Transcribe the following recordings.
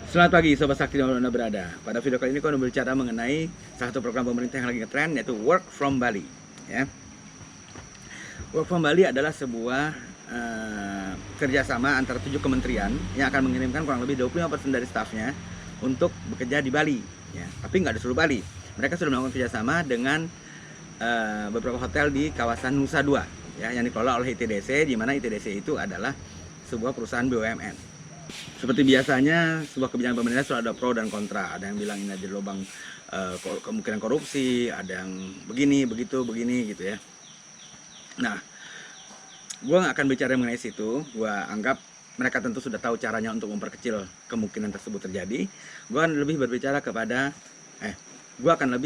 Selamat pagi Sobat Sakti dimanapun Anda berada. Pada video kali ini aku akan berbicara mengenai salah satu program pemerintah yang lagi ngetren, yaitu Work from Bali ya. Work from Bali adalah sebuah kerjasama antara 7 kementerian yang akan mengirimkan kurang lebih 25% dari stafnya untuk bekerja di Bali ya. Tapi nggak di seluruh Bali. Mereka sudah melakukan kerjasama dengan beberapa hotel di kawasan Nusa Dua ya, yang dikelola oleh ITDC, di mana ITDC itu adalah sebuah perusahaan BUMN. Seperti biasanya, sebuah kebijakan pemerintah selalu ada pro dan kontra. Ada yang bilang ini ada lubang kemungkinan korupsi, ada yang begini, begitu, begini gitu ya. Nah, gue nggak akan bicara mengenai situ. Gue anggap mereka tentu sudah tahu caranya untuk memperkecil kemungkinan tersebut terjadi. Gue akan lebih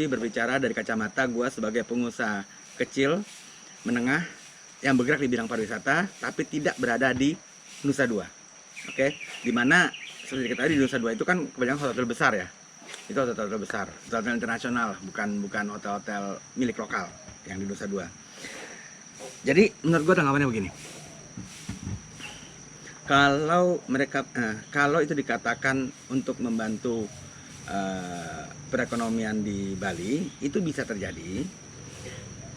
berbicara dari kacamata gue sebagai pengusaha kecil, menengah, yang bergerak di bidang pariwisata, tapi tidak berada di Nusa Dua. Oke, dimana seperti kita di Nusa Dua itu kan kebanyakan hotel besar ya. Itu hotel besar, hotel internasional, bukan hotel-hotel milik lokal yang di Nusa Dua. Jadi menurut gue tanggapannya begini. Kalau itu dikatakan untuk membantu perekonomian di Bali, itu bisa terjadi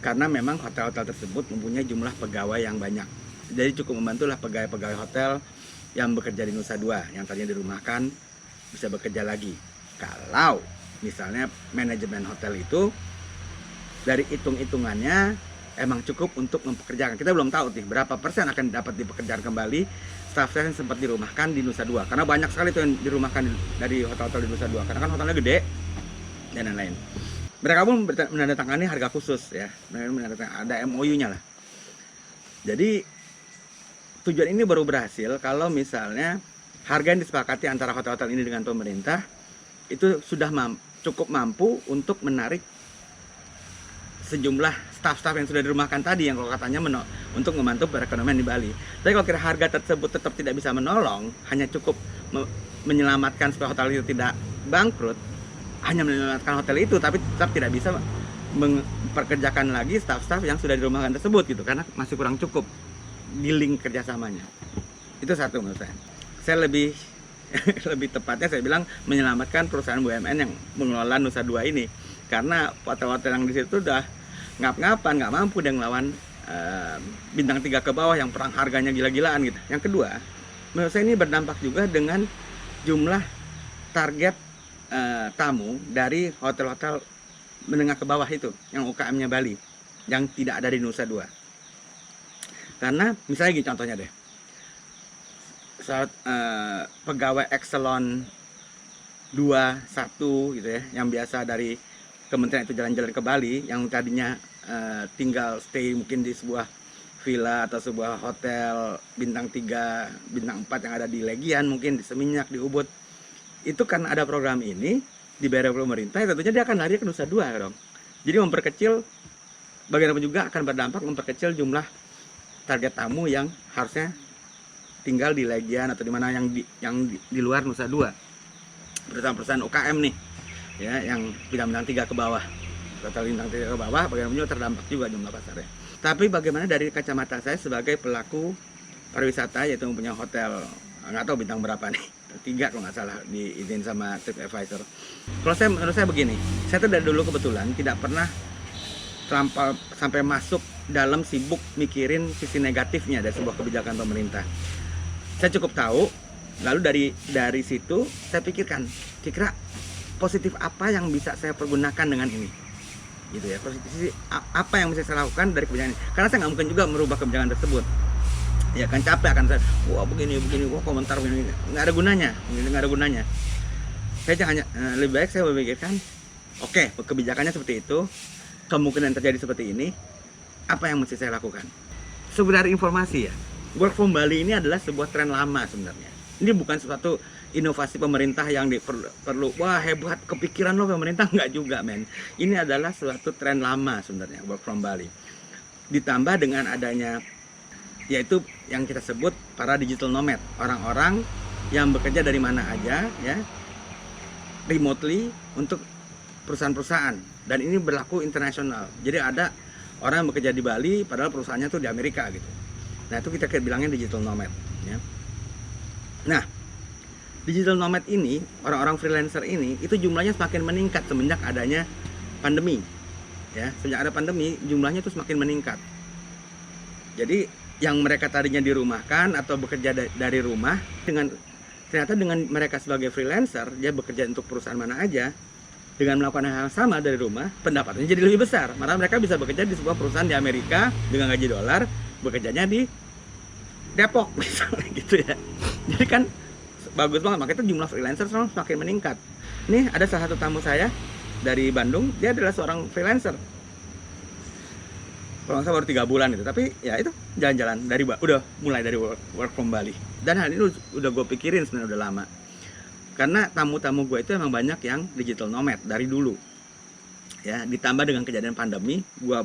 karena memang hotel-hotel tersebut mempunyai jumlah pegawai yang banyak. Jadi cukup membantulah pegawai-pegawai hotel yang bekerja di Nusa Dua, yang tadinya dirumahkan, bisa bekerja lagi. Kalau misalnya manajemen hotel itu dari hitung-hitungannya emang cukup untuk mempekerjakan. Kita belum tahu nih berapa persen akan dapat dipekerjakan kembali staff-staff yang sempat dirumahkan di Nusa Dua. Karena banyak sekali tuh yang dirumahkan dari hotel-hotel di Nusa Dua. Karena kan hotelnya gede dan lain-lain. Mereka pun menandatangani harga khusus ya. Ada MOU-nya lah. Jadi tujuan ini baru berhasil kalau misalnya harga yang disepakati antara hotel-hotel ini dengan pemerintah itu sudah cukup mampu untuk menarik sejumlah staf-staf yang sudah dirumahkan tadi, yang kalau katanya untuk membantu perekonomian di Bali. Tapi kalau kira harga tersebut tetap tidak bisa menolong, hanya cukup menyelamatkan supaya hotel itu tidak bangkrut, hanya menyelamatkan hotel itu, tapi tetap tidak bisa memperkerjakan lagi staf-staf yang sudah dirumahkan tersebut gitu, karena masih kurang cukup di link kerjasamanya. Itu satu menurut saya. Saya lebih lebih tepatnya saya bilang menyelamatkan perusahaan BUMN yang mengelola Nusa Dua ini, karena hotel-hotel yang di situ udah ngap-ngapan, nggak mampu dan ngelawan bintang 3 ke bawah yang perang harganya gila-gilaan gitu. Yang kedua, menurut saya ini berdampak juga dengan jumlah target tamu dari hotel-hotel menengah ke bawah itu, yang UKM-nya Bali, yang tidak ada di Nusa Dua. Karena misalnya gini contohnya deh, saat pegawai Exelon 2, 1 gitu ya, yang biasa dari kementerian itu jalan-jalan ke Bali, yang tadinya tinggal stay mungkin di sebuah villa atau sebuah hotel bintang 3, bintang 4 yang ada di Legian, mungkin di Seminyak, di Ubud, itu karena ada program ini dibayar oleh pemerintah, ya tentunya dia akan lari ke Nusa Dua dong. Jadi memperkecil, bagaimanapun juga akan berdampak memperkecil jumlah target tamu yang harusnya tinggal di Legian atau di mana yang di luar Nusa Dua. Perusahaan-perusahaan UKM nih ya, yang bintang 3 ke bawah. Total bintang 3 ke bawah bagaimanapun juga terdampak juga jumlah pasarnya. Tapi bagaimana dari kacamata saya sebagai pelaku pariwisata, yaitu mempunyai hotel, nggak tahu bintang berapa nih, 3 kalau nggak salah diizin sama TripAdvisor. Menurut saya begini, saya tuh dari dulu kebetulan tidak pernah sampai masuk dalam sibuk mikirin sisi negatifnya dari sebuah kebijakan pemerintah. Saya cukup tahu, lalu dari situ saya pikirkan, kira-kira positif apa yang bisa saya pergunakan dengan ini, gitu ya. Positif apa yang bisa saya lakukan dari kebijakan ini? Karena saya nggak mungkin juga merubah kebijakan tersebut. Ya kan capek akan saya, wah begini, wah komentar begini, nggak ada gunanya. Saya lebih baik saya memikirkan, oke, kebijakannya seperti itu. Kemungkinan terjadi seperti ini, apa yang mesti saya lakukan? Sebenarnya informasi ya, Work from Bali ini adalah sebuah tren lama sebenarnya. Ini bukan suatu inovasi pemerintah yang perlu, wah hebat kepikiran lo pemerintah, nggak juga men. Ini adalah suatu tren lama sebenarnya, Work from Bali. Ditambah dengan adanya, yaitu yang kita sebut para digital nomad, orang-orang yang bekerja dari mana aja ya, remotely untuk perusahaan-perusahaan. Dan ini berlaku internasional. Jadi ada orang yang bekerja di Bali padahal perusahaannya tuh di Amerika gitu. Nah itu kita bilangnya digital nomad ya. Nah digital nomad ini, orang-orang freelancer ini, itu jumlahnya semakin meningkat semenjak adanya pandemi. Ya, sejak ada pandemi, jumlahnya itu semakin meningkat. Jadi yang mereka tadinya dirumahkan atau bekerja dari rumah, ternyata dengan mereka sebagai freelancer, dia bekerja untuk perusahaan mana aja, dengan melakukan hal yang sama dari rumah, pendapatannya jadi lebih besar. Malah mereka bisa bekerja di sebuah perusahaan di Amerika dengan gaji dolar, bekerjanya di Depok misalnya gitu ya. Jadi kan bagus banget, makanya itu jumlah freelancer semakin meningkat. Nih ada salah satu tamu saya dari Bandung, dia adalah seorang freelancer. Kalau nggak salah baru 3 bulan itu, tapi ya itu jalan-jalan udah mulai dari work from Bali. Dan hal ini udah gue pikirin sebenarnya udah lama. Karena tamu-tamu gue itu emang banyak yang digital nomad dari dulu. Ya, ditambah dengan kejadian pandemi, gue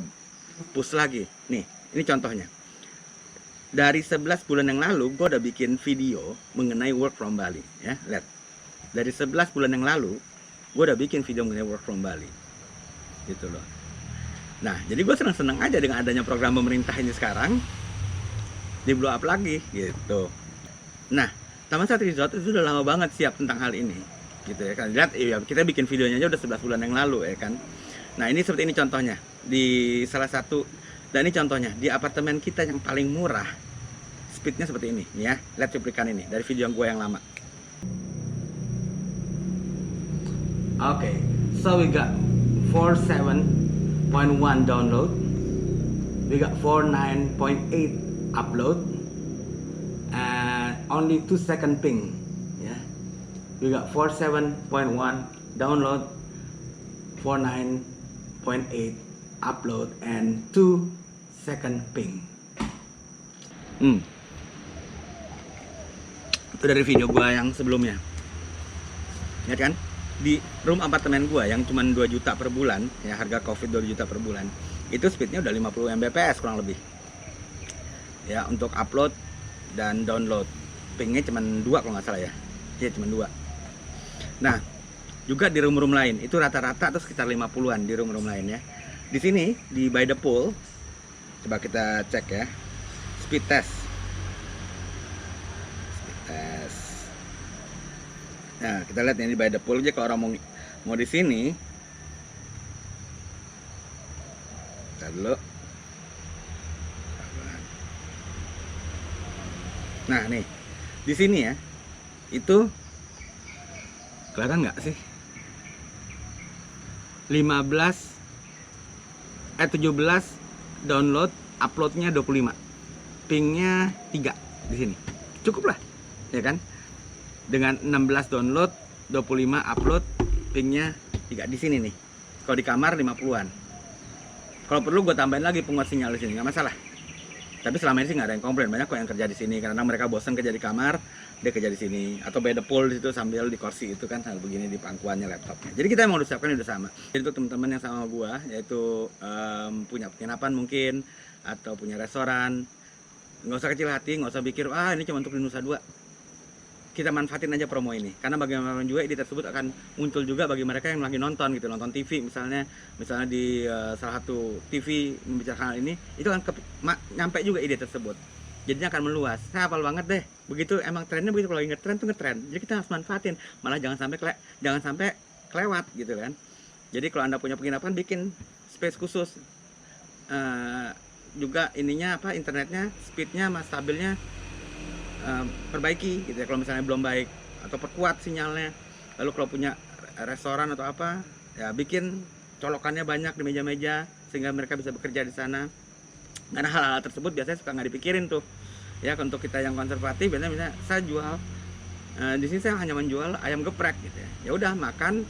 push lagi. Nih, ini contohnya. Dari 11 bulan yang lalu, gue udah bikin video mengenai work from Bali. Ya, lihat. Dari 11 bulan yang lalu, gue udah bikin video mengenai work from Bali. Gitu loh. Nah, jadi gue seneng-seneng aja dengan adanya program pemerintah ini sekarang. Di blow up lagi, gitu. Nah, Taman Sari Resort itu udah lama banget siap tentang hal ini. Gitu ya kan. Lihat, ya, kita bikin videonya aja udah 11 bulan yang lalu ya kan. Nah, ini seperti ini contohnya. Di salah satu, dan ini contohnya, di apartemen kita yang paling murah. Speednya seperti ini, nih ya. Lihat cuplikan ini, dari video gue yang lama. Oke, so we got 47.1 download, we got 49.8 upload, and only 2 second ping. Yeah, we got 47.1 download, 49.8 upload, and 2 second ping. Itu dari video gua yang sebelumnya. Lihat kan? Di room apartemen gua yang cuma 2 juta per bulan, ya harga Covid 2 juta per bulan, itu speednya udah 50 Mbps kurang lebih. Ya, untuk upload dan download. Pingnya cuma 2 kalau nggak salah ya. Iya, cuma 2. Nah, juga di room-room lain, itu rata-rata tuh sekitar 50-an di room-room lain ya. Di sini, di by the pool, coba kita cek ya. Speed test. Nah, kita lihat ini by the pool aja, kalau orang mau di sini. Kita dulu. Nah, nih. Di sini ya. Itu kelihatan nggak sih? 17 download, uploadnya 25. Pingnya 3 di sini. Cukup lah, ya kan? Dengan 16 download, 25 upload, pingnya 3 di sini nih. Kalau di kamar 50-an. Kalau perlu gue tambahin lagi penguat sinyal di sini, nggak masalah. Tapi selama ini sih nggak ada yang komplain, banyak kok yang kerja di sini karena mereka bosan kerja di kamar, dia kerja di sini atau by the pool di situ sambil di kursi itu kan hal begini di pangkuannya laptopnya. Jadi kita mau siapkan udah sama. Jadi untuk teman-teman yang sama gua, yaitu punya penginapan mungkin atau punya restoran, nggak usah kecil hati, nggak usah pikir ini cuma untuk di Nusa Dua. Kita manfaatin aja promo ini karena bagaimanapun juga ide tersebut akan muncul juga bagi mereka yang lagi nonton gitu, nonton TV misalnya di salah satu TV membicarakan hal ini, itu kan nyampe juga ide tersebut, jadinya akan meluas. Saya hafal banget deh, begitu emang trennya begitu, kalau ngetren tuh ngetren, jadi kita harus manfaatin, malah jangan sampai kelewat gitu kan. Jadi kalau Anda punya penginapan, bikin space khusus, juga ininya internetnya, speednya sama stabilnya perbaiki gitu ya, kalau misalnya belum baik, atau perkuat sinyalnya. Lalu kalau punya restoran atau apa ya, bikin colokannya banyak di meja-meja sehingga mereka bisa bekerja di sana. Karena hal-hal tersebut biasanya suka nggak dipikirin tuh ya. Untuk kita yang konservatif, biasanya saya jual di sini saya hanya menjual ayam geprek gitu ya. Ya udah makan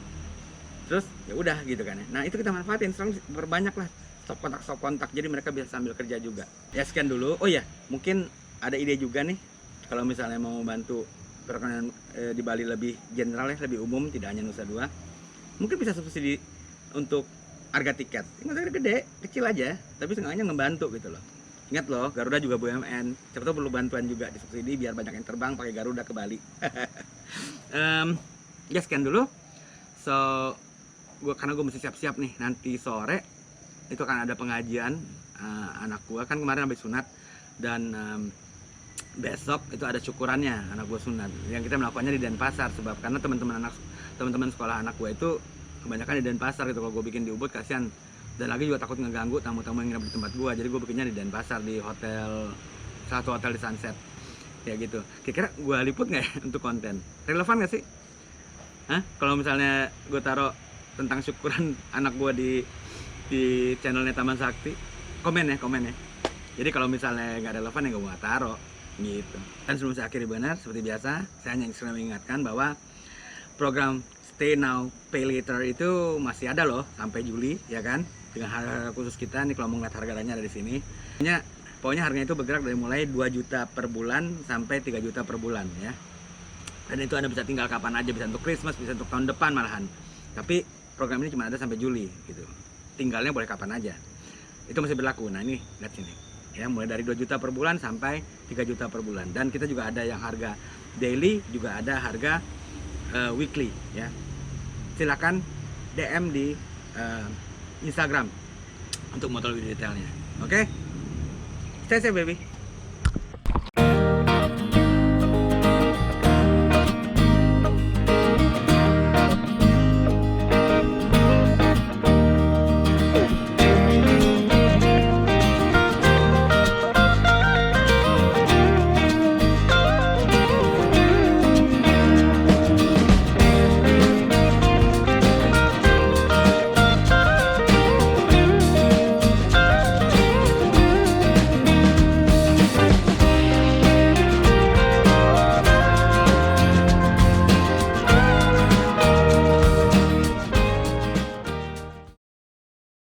terus ya udah gitu kan ya. Nah, itu kita manfaatin, sekarang berbanyak lah stop kontak, jadi mereka bisa sambil kerja juga. Ya, sekian dulu. Oh ya, mungkin ada ide juga nih, kalau misalnya mau bantu perekonomian di Bali lebih general ya, lebih umum, tidak hanya Nusa Dua, mungkin bisa subsidi untuk harga tiket. Nggak usah gede, kecil aja, tapi seenggaknya ngebantu gitu loh. Ingat loh, Garuda juga BUMN, siapa tahu perlu bantuan juga disubsidi biar banyak yang terbang pakai Garuda ke Bali. Ya, sekian dulu. So, karena gue mesti siap-siap nih, nanti sore itu kan ada pengajian anak gue, kan kemarin habis sunat, dan besok itu ada syukurannya anak gue sunat, yang kita melakukannya di Denpasar. Sebab karena teman-teman sekolah anak gue itu kebanyakan di Denpasar gitu. Kalau gue bikin di Ubud kasihan, dan lagi juga takut ngeganggu tamu-tamu yang nginep di tempat gue, jadi gue bikinnya di Denpasar, di satu hotel di Sunset ya gitu. Kira-kira gue liput nggak ya untuk konten, relevan nggak sih? Kalau misalnya gue taruh tentang syukuran anak gue di channelnya Taman Sakti, komen ya. Jadi kalau misalnya nggak relevan ya gue nggak taruh gitu. Dan sebelum saya akhiri benar, seperti biasa saya hanya ingin mengingatkan bahwa program Stay Now Pay Later itu masih ada loh sampai Juli ya kan, dengan harga khusus kita nih. Kalau mau ngeliat harganya ada di sini. Pokoknya harganya itu bergerak dari mulai 2 juta per bulan sampai 3 juta per bulan ya. Dan itu Anda bisa tinggal kapan aja, bisa untuk Christmas, bisa untuk tahun depan malahan. Tapi program ini cuma ada sampai Juli gitu. Tinggalnya boleh kapan aja. Itu masih berlaku. Nah ini lihat sini. Ya, mulai dari 2 juta per bulan sampai 3 juta per bulan. Dan kita juga ada yang harga daily, juga ada harga weekly ya. Silakan DM di Instagram untuk mau tahu lebih detailnya. Oke? Stay safe baby.